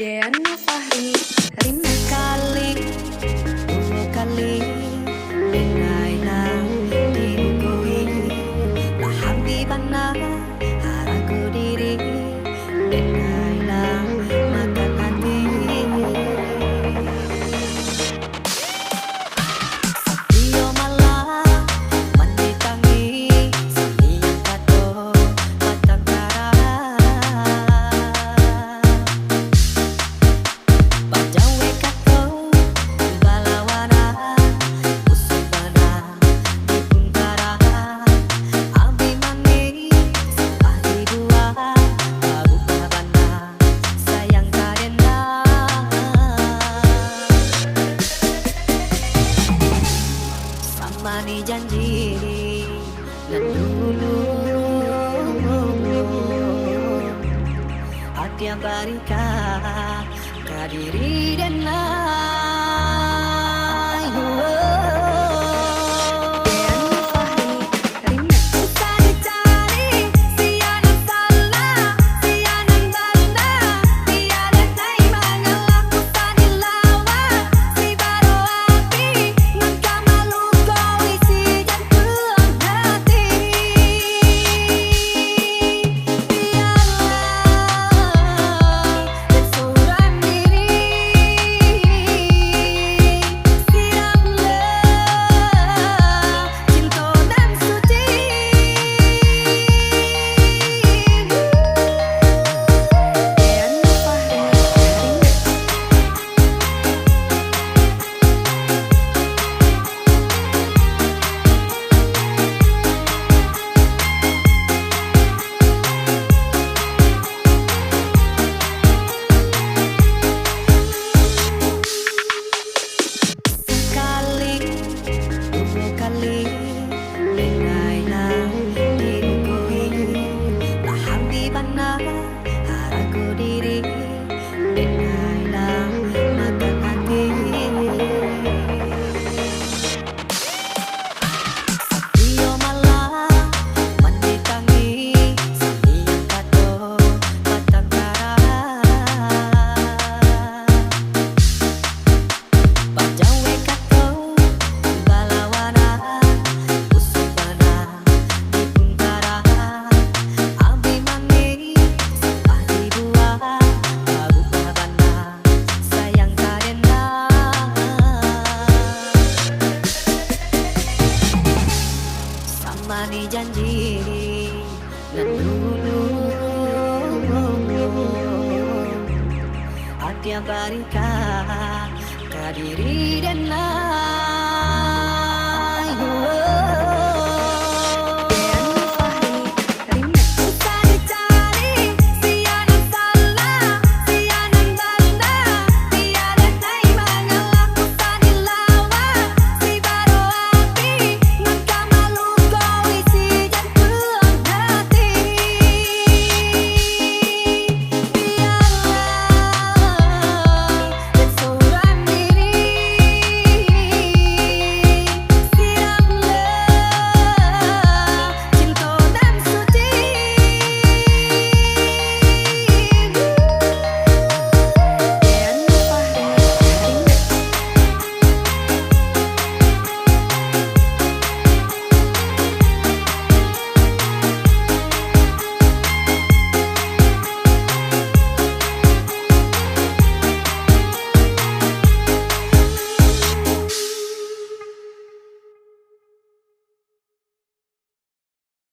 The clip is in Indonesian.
Deanna Fahri, rina kali, dua kali, denailah dirugui, lah habibana, haraku diri, denailah makan hati. Dio malah menditangi, setiap kado batang kara. Bajawe kato balawana usibana di pungkara abi mani sepadi dua babu kabana sayang karena sama ni janji dan dulu hati yang berikan kadiri dan mani janji dan dulu hati yang berikan kadiri dan